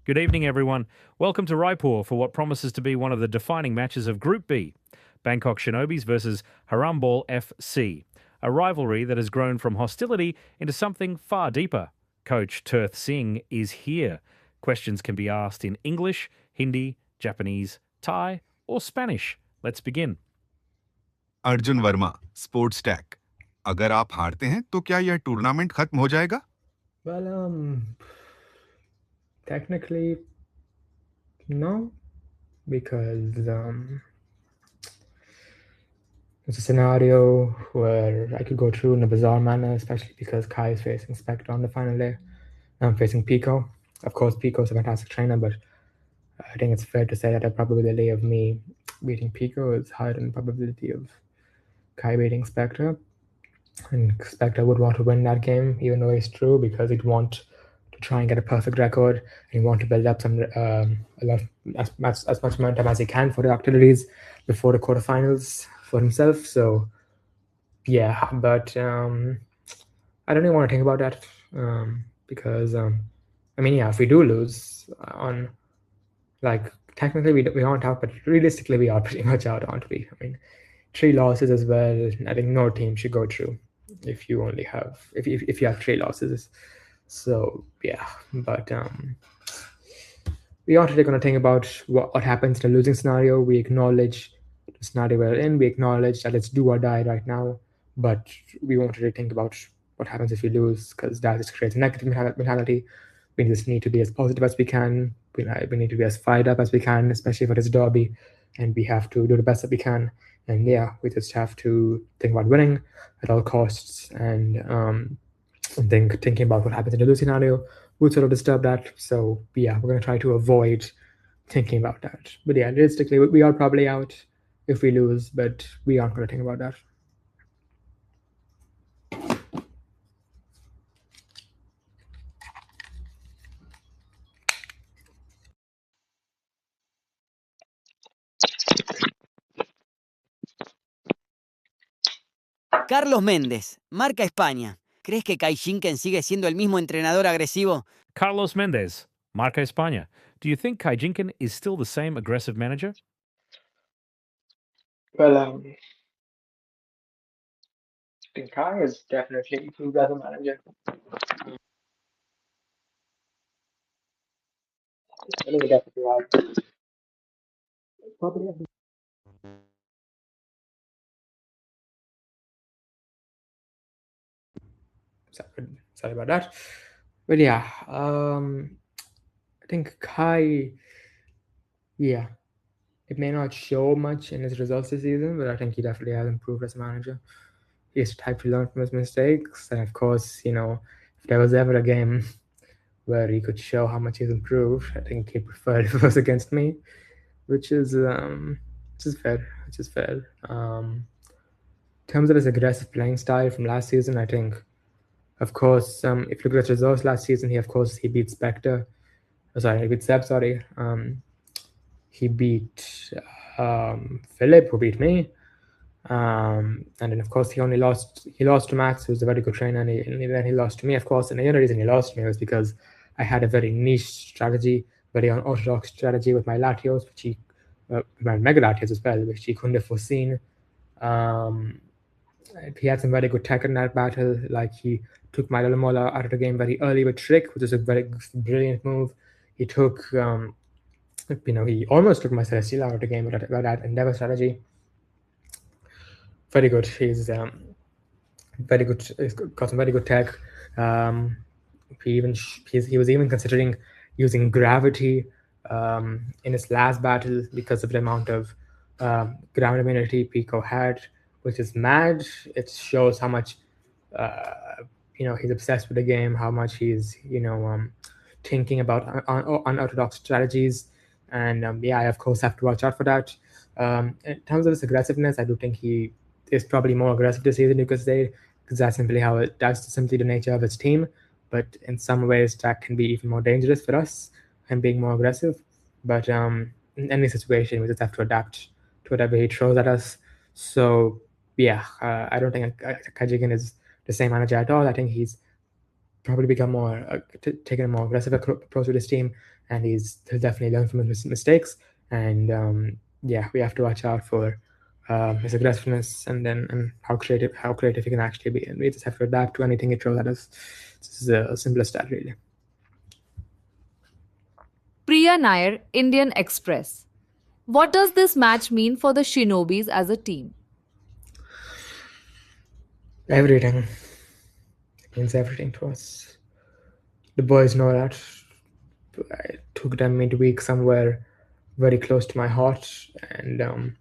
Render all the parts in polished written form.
Good evening, everyone. Welcome to Raipur for what promises to be one of the defining matches of Group B, Bangkok Shinobis versus Haramball FC, a rivalry that has grown from hostility into something far deeper. Coach Tirth Singh is here. Questions can be asked in English, Hindi, Japanese, Thai, or Spanish. Let's begin. Arjun Verma, sports Tak. अगर आप हारते हैं तो क्या यह tournament खत्म हो जाएगा? Well, technically, no, because it's a scenario where I could go through in a bizarre manner, especially because Kai is facing Spectre on the final day. I'm facing Pico. Of course, Pico's a fantastic trainer, but I think it's fair to say that the probability of me beating Pico is higher than the probability of Kai beating Spectre. And Spectre would want to win that game, even though it's true, because he'd want to try and get a perfect record, and he'd want to build up as much momentum as he can for the activities before the quarterfinals for himself. So, yeah, but I don't even want to think about that because if we do lose on, like, technically we aren't out, but realistically we are pretty much out, aren't we? I mean, 3 losses as well. I think no team should go through if you only have if you have 3 losses. So yeah, but we aren't really going to think about what happens in a losing scenario. We acknowledge the scenario we're in. We acknowledge that it's do or die right now, but we won't really think about what happens if we lose, because that just creates a negative mentality. We just need to be as positive as we can. We need to be as fired up as we can, especially for this derby, and we have to do the best that we can. And yeah, we just have to think about winning at all costs, and thinking about what happens in the lose scenario would sort of disturb that. So yeah, we're going to try to avoid thinking about that. But yeah, realistically, we are probably out if we lose, but we aren't going to think about that. Carlos Méndez, marca España. ¿Crees que Kai Jinken sigue siendo el mismo entrenador agresivo? Carlos Mendez, Marca España. Do you think Kai Jinken is still the same aggressive manager? Well, I think Kai is definitely improved as a manager. I think definitely right. Probably. Sorry about that. But yeah, I think Kai, yeah, it may not show much in his results this season, but I think he definitely has improved as a manager. He has tried to learn from his mistakes, and of course, if there was ever a game where he could show how much he's improved, I think he preferred if it was against me, which is fair. In terms of his aggressive playing style from last season, I think, of course, if you look at his results last season, he beat Spectre. He beat Seb. He beat Philip, who beat me. And then, of course, he lost to Max, who's a very good trainer, and then he lost to me, of course. And the only reason he lost to me was because I had a very niche strategy, very unorthodox strategy with my Latios, my Mega Latios as well, which he couldn't have foreseen. He had some very good tech in that battle. Like, he took my Lalamola out of the game very early with Trick, which is a very brilliant move. He took, he almost took my Celestial out of the game with that Endeavor strategy. Very good. He's very good. He's got some very good tech. He was even considering using gravity in his last battle because of the amount of ground immunity Pico had, which is mad. It shows how much he's obsessed with the game, how much he's thinking about unorthodox strategies, and I of course have to watch out for that. In terms of his aggressiveness, I do think he is probably more aggressive this season, you could say, because that's simply the nature of his team. But in some ways, that can be even more dangerous for us, and being more aggressive. But in any situation, we just have to adapt to whatever he throws at us. So yeah, I don't think Kajigan is the same manager at all. I think he's probably become taking a more aggressive approach with his team, and he'll definitely learn from his mistakes. And we have to watch out for his aggressiveness and how creative he can actually be, and we just have to adapt to anything he throws at us. This is the simplest that really. Priya Nair, Indian Express. What does this match mean for the Shinobis as a team? Everything. It means everything to us. The boys know that. I took them midweek somewhere very close to my heart, and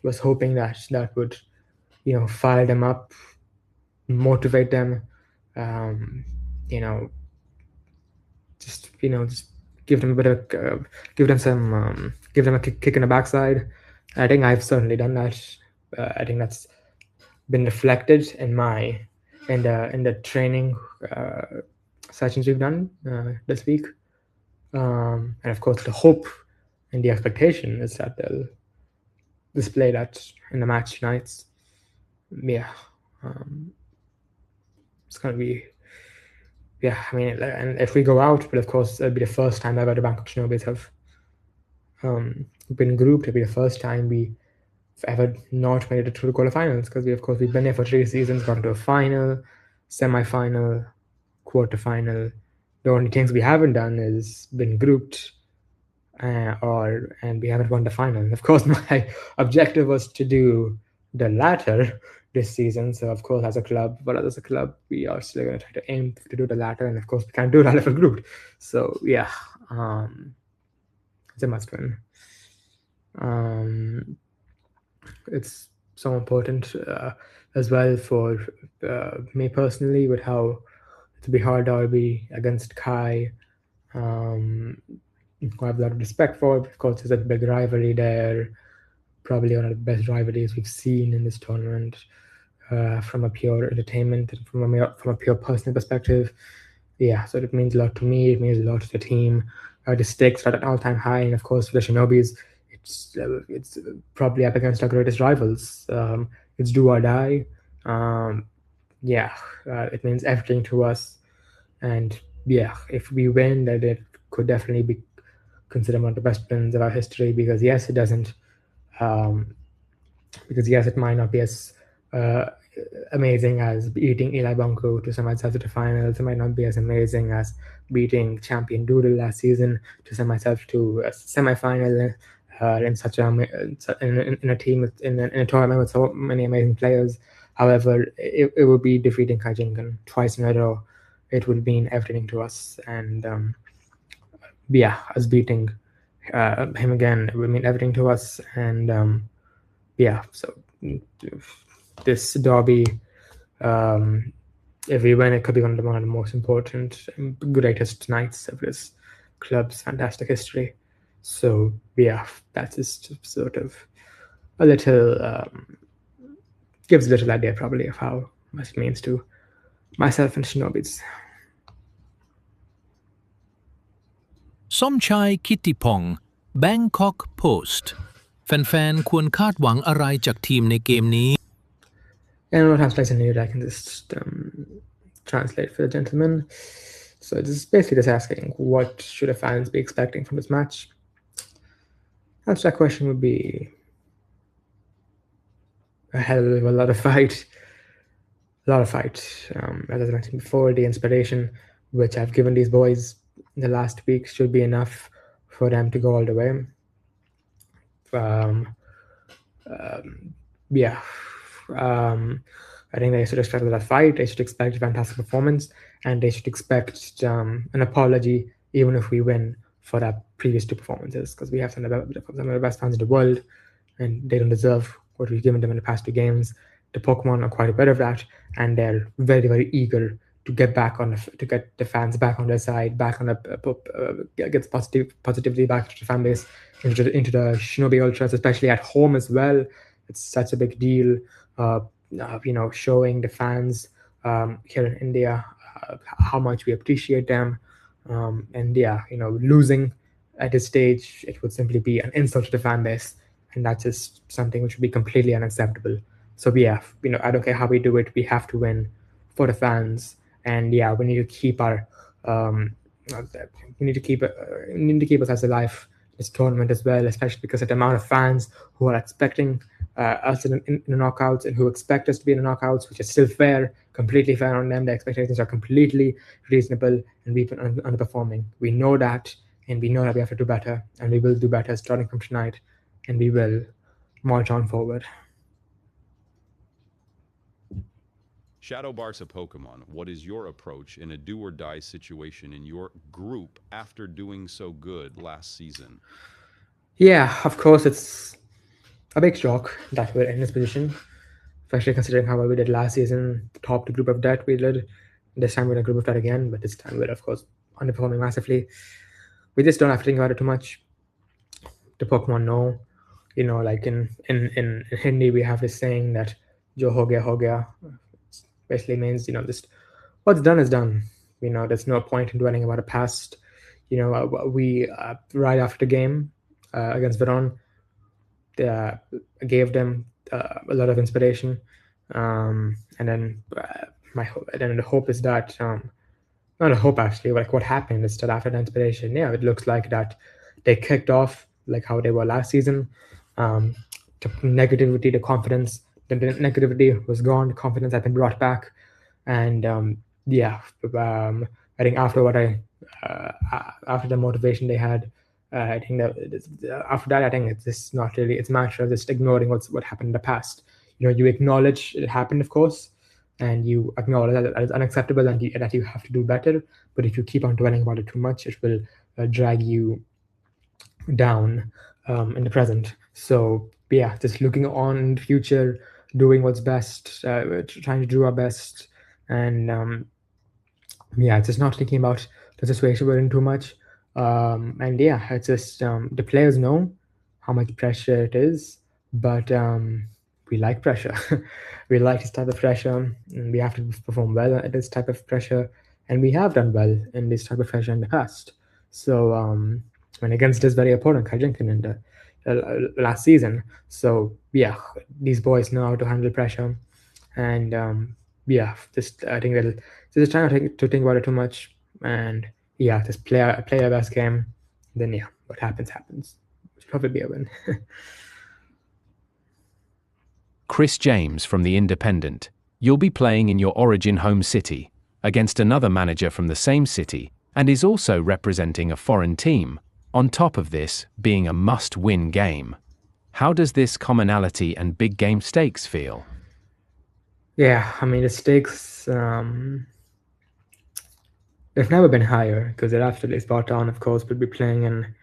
was hoping that would, fire them up, motivate them, just give them a bit of, give them a kick in the backside. I think I've certainly done that. I think that's been reflected in the training sessions we've done this week. And of course, the hope and the expectation is that they'll display that in the match nights. Yeah, it's going to be. Yeah, I mean, and if we go out, but of course, it'll be the first time ever the Bangkok Shinobis have been grouped. It'll be the first time we've ever not made it through the quarterfinals, because we've been there for 3 seasons, gone to a final, semi-final, quarterfinal. The only things we haven't done is been grouped, and we haven't won the final. And of course, my objective was to do the latter this season. So of course, as a club, we are still going to try to aim to do the latter. And of course, we can't do that if we're grouped. So yeah, it's a must win. It's so important as well for me personally, with how it's a big hard derby against Kai, who I have a lot of respect for. Of course, there's a big rivalry there, probably one of the best rivalries we've seen in this tournament, from a pure entertainment and from a pure personal perspective. Yeah, so it means a lot to me. It means a lot to the team. The stakes are at an all-time high, and of course, for the Shinobis, it's probably up against our greatest rivals. It's do or die. It means everything to us, and yeah, if we win, that it could definitely be considered one of the best wins of our history. Because yes, it doesn't. It might not be as amazing as beating Eli Bonko to send myself to the finals. It might not be as amazing as beating champion Doodle last season to send myself to a semi-final in such in a team in a tournament with so many amazing players. However, it would be defeating Kai Jinkan twice in a row. It would mean everything to us, and us beating him again, it would mean everything to us. And so this derby, if we win, it could be one of the most important and greatest nights of this club's fantastic history. So yeah, that's just sort of a little gives a little idea probably of how much it means to myself and Shinobis. Somchai Kittipong Bangkok Post แฟนๆควรคาดหวังอะไรจากทีมในเกมนี้ And no translation needed. I can just translate for the gentleman. So this is basically just asking, what should the fans be expecting from this match? Answer that question would be a hell of a lot of fight. As I mentioned before, the inspiration which I've given these boys in the last week should be enough for them to go all the way. I think they should expect a lot of fight. They should expect a fantastic performance, and they should expect an apology, even if we win, for our previous 2 performances, because we have some of the best fans in the world, and they don't deserve what we've given them in the past 2 games. The Pokemon are quite aware of that, and they're very, very eager to get the fans back on their side, get positivity back to the fan base, into the Shinobi Ultras, especially at home as well. It's such a big deal, showing the fans here in India how much we appreciate them. Losing at this stage, it would simply be an insult to the fan base, and that's just something which would be completely unacceptable. So I don't care how we do it, we have to win for the fans, and yeah, we need to keep our we need to keep us as alive this tournament as well, especially because of the amount of fans who are expecting us in the knockouts and who expect us to be in the knockouts, which is still fair, completely fair on them. The expectations are completely reasonable, and we've been underperforming. We know that, and we know that we have to do better, and we will do better starting from tonight, and we will march on forward. Shadow Bark's a Pokemon. What is your approach in a do-or-die situation in your group after doing so good last season? Yeah, of course, it's a big shock that we're in this position, especially considering how well we did last season. Top the group of death we did. This time we're in a group of death again, but this time we're, of course, underperforming massively. We just don't have to think about it too much. The Pokemon know, like in Hindi, we have this saying that "Jo ho gaya," basically means, just what's done is done. There's no point in dwelling about the past. We right after the game against Veron, gave them a lot of inspiration, and then the hope is that not a hope actually, like what happened is that after the inspiration, yeah, it looks like that they kicked off like how they were last season. The negativity, the confidence, the negativity was gone. The confidence had been brought back, and I think after after the motivation they had, I think that after that, I think it's just not really. It's a matter of just ignoring what happened in the past. You acknowledge it happened, of course, and you acknowledge that it's unacceptable and that you have to do better. But if you keep on dwelling about it too much, it will drag you down in the present. So yeah, just looking on in the future, doing what's best, trying to do our best, and just not thinking about the situation we're in too much. And yeah, it's just the players know how much pressure it is, but we like pressure. We like this type of pressure, and we have to perform well at this type of pressure, and we have done well in this type of pressure in the past. So and against this very opponent, Kajinkin, in the last season. So yeah, these boys know how to handle pressure, and I think they'll just try not to think about it too much, and yeah, just play our best game. Then yeah, what happens. It's probably a win. Chris James from The Independent. You'll be playing in your origin home city against another manager from the same city and is also representing a foreign team, on top of this being a must-win game. How does this commonality and big game stakes feel? Yeah, I mean, the stakes, they've never been higher because they're absolutely spot on. Of course, we'll be playing in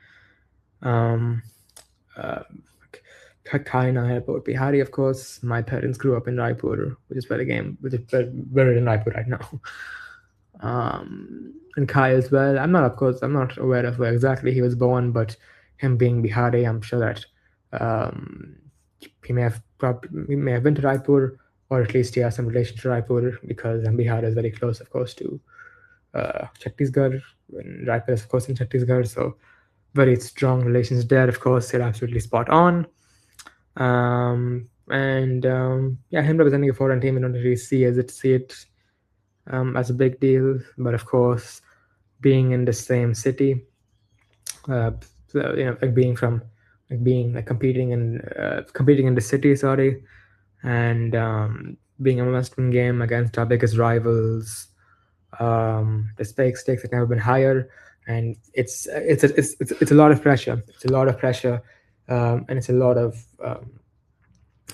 Kai and I about Bihari, of course. My parents grew up in Raipur, which is where we're in Raipur right now. And Kai as well. I'm not aware of where exactly he was born, but him being Bihari, I'm sure that he may have been to Raipur, or at least he has some relation to Raipur, because Bihar is very close, of course, to Chhattisgarh, and Raipur is, of course, in Chhattisgarh, so very strong relations there, of course. They're absolutely spot on. Him representing a foreign team, I don't really see it as a big deal, but of course, being in the same city, competing in the city, sorry, and being a must-win game against our biggest rivals, the stakes have never been higher, and it's a lot of pressure. It's a lot of pressure, and it's a lot of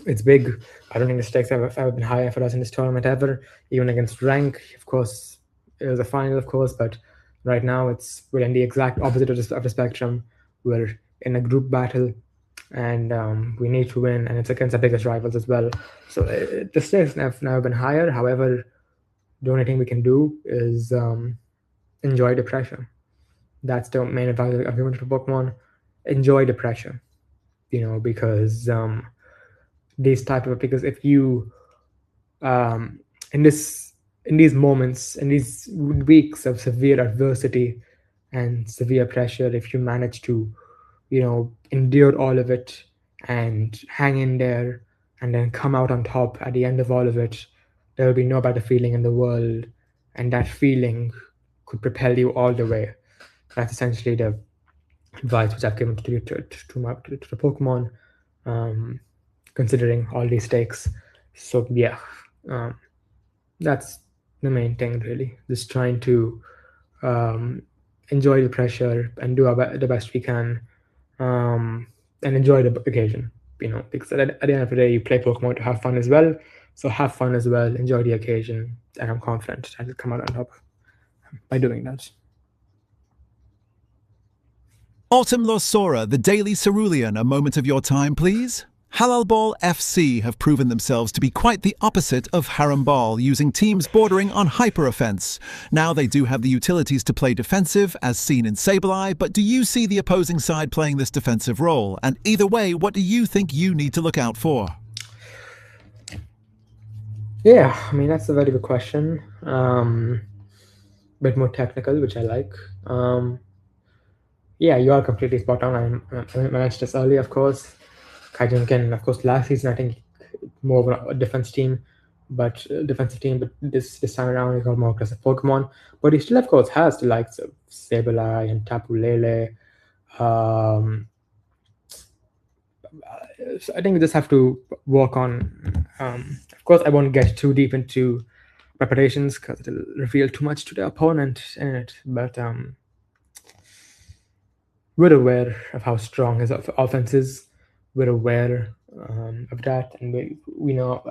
it's big. I don't think the stakes have ever been higher for us in this tournament ever, even against rank. Of course, it was a final, of course, but right now we're in the exact opposite of the spectrum. We're in a group battle, and we need to win, and it's against our biggest rivals as well. So the stakes have never been higher. However, the only thing we can do is enjoy the pressure. That's the main argument for Pokemon. Enjoy the pressure, because because if you in these moments, in these weeks of severe adversity and severe pressure, if you manage to endure all of it and hang in there and then come out on top at the end of all of it, there will be no better feeling in the world and that feeling could propel you all the way. That's essentially the advice which I've given to the Pokemon, considering all these stakes. So yeah, that's the main thing really. Just trying to enjoy the pressure and do the best we can, and enjoy the occasion. Because at the end of the day, you play Pokemon to have fun as well. So have fun as well, enjoy the occasion, and I'm confident I'll come out on top by doing that. Autumn Losora, the Daily Cerulean, a moment of your time, please. Haramball FC have proven themselves to be quite the opposite of Haramball, using teams bordering on hyper-offense. Now they do have the utilities to play defensive, as seen in Sableye, but do you see the opposing side playing this defensive role? And either way, what do you think you need to look out for? Yeah, I mean, that's a very good question. Bit more technical, which I like. Yeah, you are completely spot on. I mentioned this earlier, of course. Kaijinken, of course, last season I think more of a defensive team, but this time around he got more aggressive Pokemon. But he still, of course, has the likes of Sableye and Tapu Lele. So I think we just have to work on. Of course, I won't get too deep into preparations because it'll reveal too much to the opponent in it. But we're aware of how strong his offense is. We're aware of that, and we know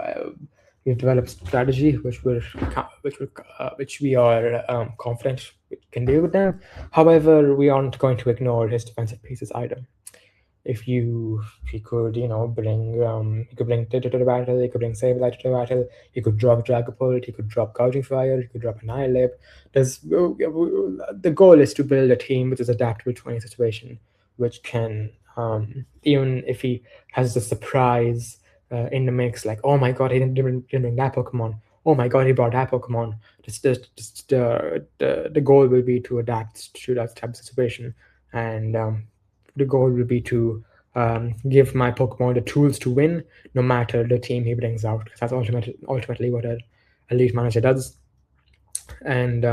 we've developed strategy which we are confident we can deal with them. However, we aren't going to ignore his defensive pieces either. If he could, bring he could bring Tito to the battle, he could bring Sableye to the battle, he could drop Dragapult, he could drop Gouging Fire, he could drop Annihilate. The goal is to build a team which is adaptable to any situation, which can, even if he has a surprise in the mix, like, oh my god, he didn't bring that Pokemon, oh my god, he brought that Pokemon. The goal will be to adapt to that type of situation, and the goal will be to give my Pokemon the tools to win, no matter the team he brings out. Because that's ultimately what an elite manager does. And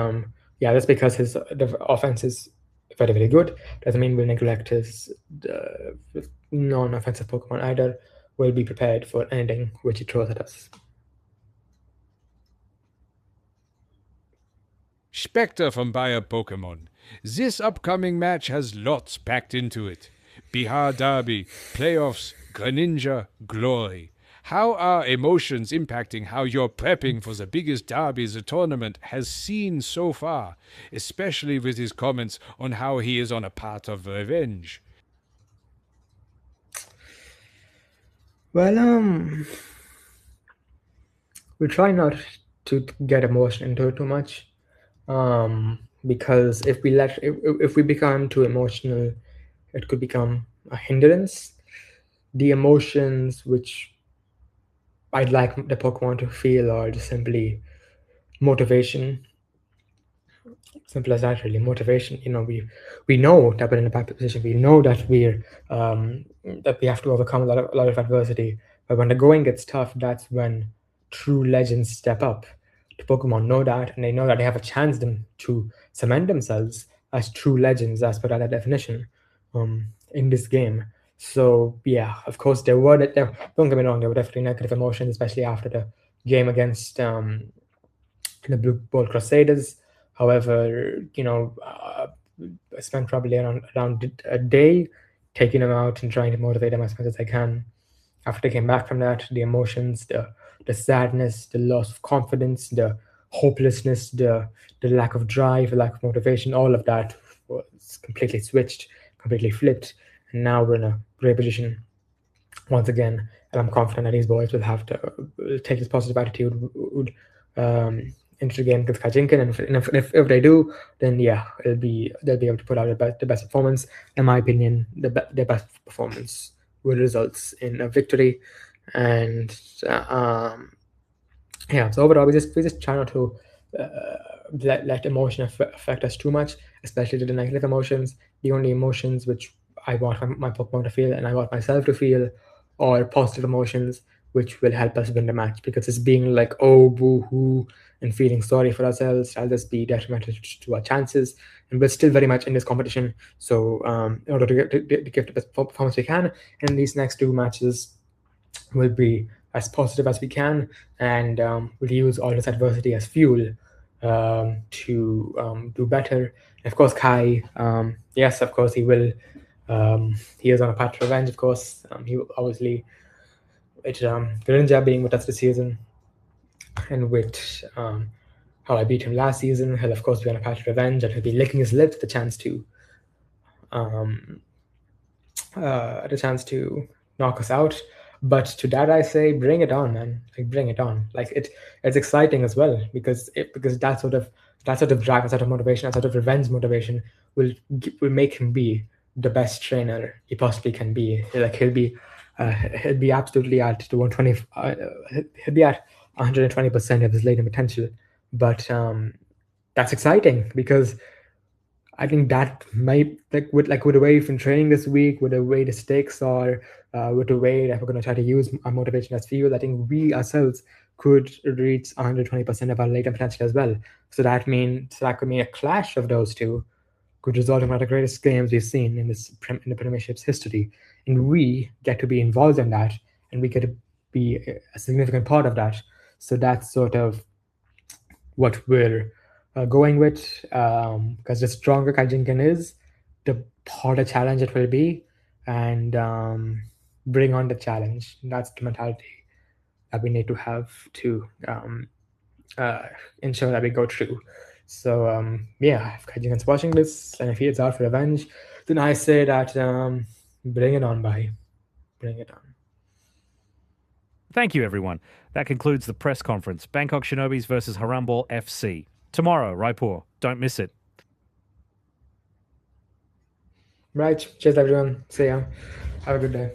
yeah, that's because the offense is very, very good. Doesn't mean we'll neglect his non-offensive Pokemon either. We'll be prepared for anything which he throws at us. Spectre from Bayer Pokemon. This upcoming match has lots packed into it. Bihar Derby, playoffs, Greninja, glory. How are emotions impacting how you're prepping for the biggest derby the tournament has seen so far, especially with his comments on how he is on a path of revenge? Well, we try not to get emotion into it too much, because if we become too emotional, it could become a hindrance. The emotions which I'd like the Pokemon to feel are just simply motivation. Simple as that, really. Motivation. We know that we're in a bad position. We know that we have to overcome a lot of adversity. But when the going gets tough, that's when true legends step up. The Pokemon know that, and they know that they have a chance to cement themselves as true legends, as per that definition, in this game. So yeah, of course don't get me wrong, there were definitely negative emotions, especially after the game against the Blue Ball Crusaders. However, I spent probably around a day taking them out and trying to motivate them as much as I can. After they came back from that, the emotions, the sadness, the loss of confidence, the hopelessness, the lack of drive, the lack of motivation, all of that was completely switched, completely flipped. And now we're in a great position once again. And I'm confident that these boys will take this positive attitude into the game against Kajinkin. And if they do, then yeah, they'll be able to put out the best performance. In my opinion, their best performance will result in a victory. And yeah, so overall, we just try not to let emotion affect us too much, especially the negative emotions. The only emotions which I want my Pokemon to feel and I want myself to feel are positive emotions, which will help us win the match, because it's being like, oh, boo-hoo, and feeling sorry for ourselves, I'll just be detrimental to our chances. And we're still very much in this competition. So in order to give the best performance we can in these next 2 matches, we'll be as positive as we can, and we'll use all this adversity as fuel to do better. And of course, Kai, yes, of course, he will. He is on a path to revenge, of course. He will obviously, with Greninja being with us this season, and with how I beat him last season, he'll of course be on a path to revenge, and he'll be licking his lips at the chance to knock us out. But to that I say, bring it on, man! Like, bring it on! Like, it's exciting as well, because that sort of drive, that sort of motivation, that sort of revenge motivation will make him be the best trainer he possibly can be. Like, he'll be absolutely at the 120. He'll be at 120% of his latent potential. But that's exciting, because I think that might, with the way we've been training this week, with the way the stakes are, with the way that we're going to try to use our motivation as fuel, I think we ourselves could reach 120% of our latent potential as well. So that could mean a clash of those two could result in one of the greatest games we've seen in the Premiership's history, and we get to be involved in that, and we get to be a significant part of that. So that's sort of what we're going with, because the stronger Kaijinken is, the harder challenge it will be, and bring on the challenge. That's the mentality that we need to have to ensure that we go through. So if Kaijinken's watching this, and if he is out for revenge, then I say that bring it on, bhai. Bring it on. Thank you, everyone. That concludes the press conference. Bangkok Shinobis versus Haramball FC. Tomorrow, Raipur. Don't miss it. Right. Cheers, everyone. See ya. Have a good day.